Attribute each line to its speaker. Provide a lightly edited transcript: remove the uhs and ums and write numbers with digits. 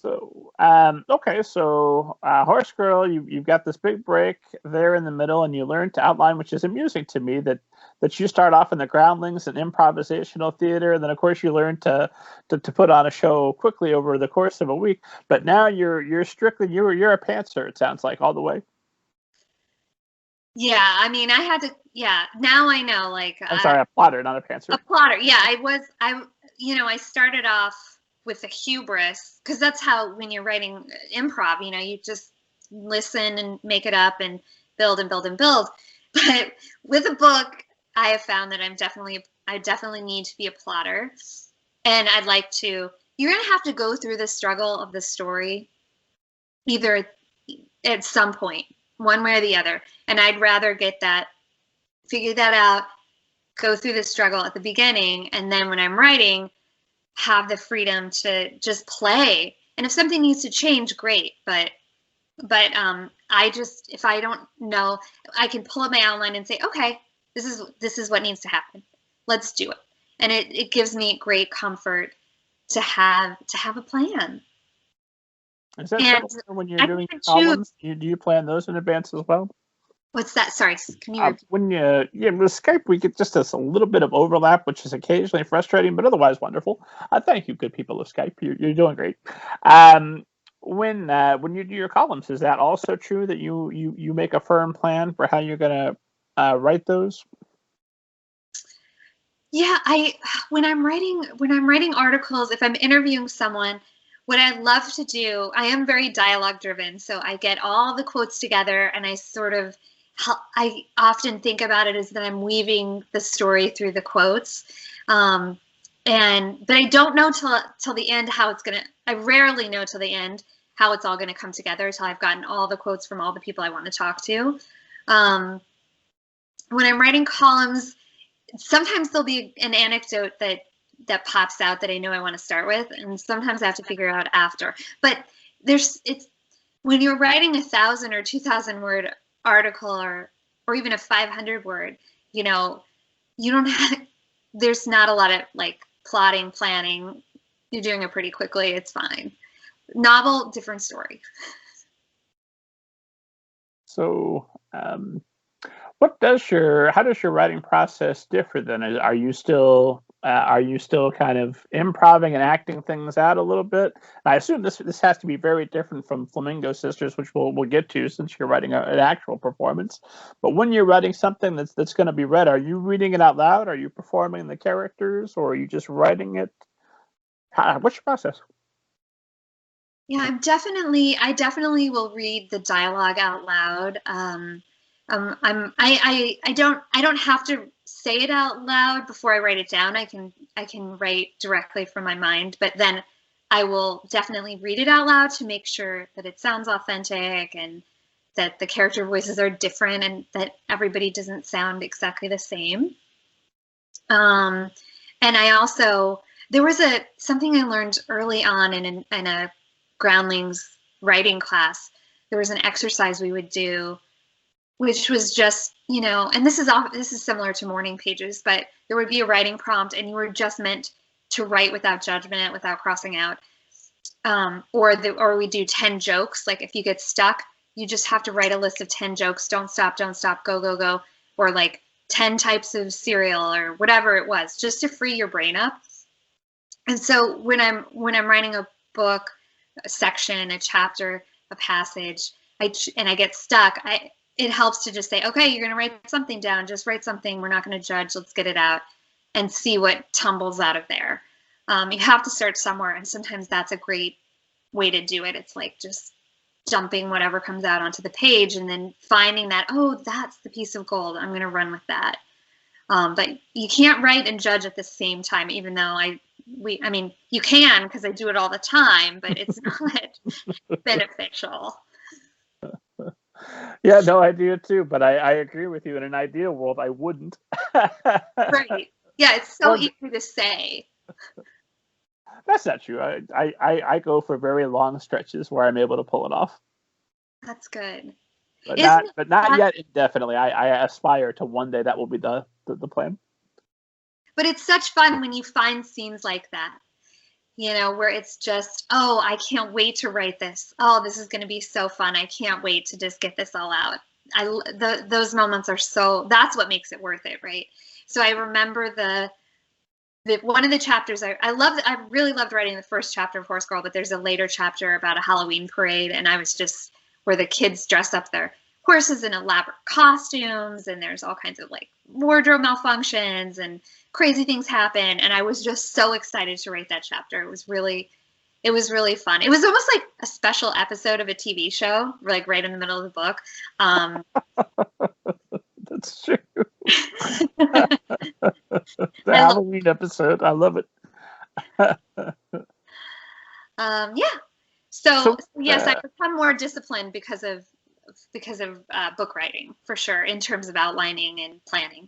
Speaker 1: Okay, so Horse Girl, you've got this big break there in the middle, and you learn to outline, which is amusing to me, that you start off in the Groundlings and improvisational theater, and then of course you learn to put on a show quickly over the course of a week. But now you're strictly you're a pantser. It sounds like all the way.
Speaker 2: Yeah, I mean, I had to. Yeah, now I know. Like,
Speaker 1: I'm sorry, a plotter, not a pantser.
Speaker 2: A plotter. Yeah, I started off with a hubris, because that's how, when you're writing improv, you just listen and make it up and build and build and build. But with a book, I have found that I definitely need to be a plotter, and I'd like to. You're gonna have to go through the struggle of the story, either at some point, one way or the other, and I'd rather figure that out, go through the struggle at the beginning, and then when I'm writing, have the freedom to just play. And if something needs to change, great. But if I don't know, I can pull up my outline and say, okay, this is what needs to happen. Let's do it. And it gives me great comfort to have a plan.
Speaker 1: Is that similar when you're doing columns? Do you plan those in advance as well?
Speaker 2: What's that? Sorry, can you repeat?
Speaker 1: With Skype, we get just a little bit of overlap, which is occasionally frustrating, but otherwise wonderful. Thank you, good people of Skype. You're doing great. When you do your columns, is that also true that you make a firm plan for how you're going to write those?
Speaker 2: Yeah, when I'm writing articles, if I'm interviewing someone, what I love to do, I am very dialogue driven, so I get all the quotes together, and I often think about it as that I'm weaving the story through the quotes, but I don't know till the end how it's gonna. I rarely know till the end how it's all gonna come together till I've gotten all the quotes from all the people I want to talk to. When I'm writing columns, sometimes there'll be an anecdote that pops out that I know I want to start with, and sometimes I have to figure out after. But when you're writing 1,000 or 2,000 word article or even a 500 word, you don't have, there's not a lot of like plotting, planning. You're doing it pretty quickly. It's fine. Novel, different story.
Speaker 1: So, how does your writing process differ then? Are you still kind of improvising and acting things out a little bit? And I assume this has to be very different from Flamingo Sisters, which we'll get to since you're writing an actual performance. But when you're writing something that's going to be read, are you reading it out loud? Are you performing the characters, or are you just writing it? What's your process?
Speaker 2: Yeah, I definitely will read the dialogue out loud. I don't have to say it out loud before I write it down. I can write directly from my mind, but then I will definitely read it out loud to make sure that it sounds authentic and that the character voices are different and that everybody doesn't sound exactly the same. And I also, there was something I learned early on in a Groundlings writing class. There was an exercise we would do, which was just, and this is similar to morning pages, but there would be a writing prompt and you were just meant to write without judgment, without crossing out. Or we do 10 jokes. Like if you get stuck, you just have to write a list of 10 jokes. Don't stop, go, go, go. Or like 10 types of cereal or whatever it was, just to free your brain up. And so when I'm writing a book, a section, a chapter, a passage, and I get stuck, it helps to just say, okay, you're going to write something down. Just write something. We're not going to judge. Let's get it out and see what tumbles out of there. You have to start somewhere, and sometimes that's a great way to do it. It's like just dumping whatever comes out onto the page and then finding that, oh, that's the piece of gold. I'm going to run with that. But you can't write and judge at the same time, even though I mean, you can, because I do it all the time, but it's not beneficial.
Speaker 1: Yeah, no, I do it too, but I agree with you. In an ideal world, I wouldn't.
Speaker 2: Right. Yeah, it's so easy to say.
Speaker 1: That's not true. I go for very long stretches where I'm able to pull it off.
Speaker 2: That's good.
Speaker 1: But not yet indefinitely. I aspire to one day that will be the plan.
Speaker 2: But it's such fun when you find scenes like that. you know, where it's just, oh, I can't wait to write this. Oh, this is going to be so fun. I can't wait to just get this all out. Those moments are so, that's what makes it worth it, right? So I remember one of the chapters I really loved writing the first chapter of Horse Girl, but there's a later chapter about a Halloween parade, and I was just where the kids dress up their horses in elaborate costumes, and there's all kinds of like wardrobe malfunctions and crazy things happen, and I was just so excited to write that chapter. It was really fun. It was almost like a special episode of a TV show, like right in the middle of the book.
Speaker 1: That's true. The Halloween episode, I love it.
Speaker 2: Yeah. So yes, I've become more disciplined because of book writing, for sure, in terms of outlining and planning.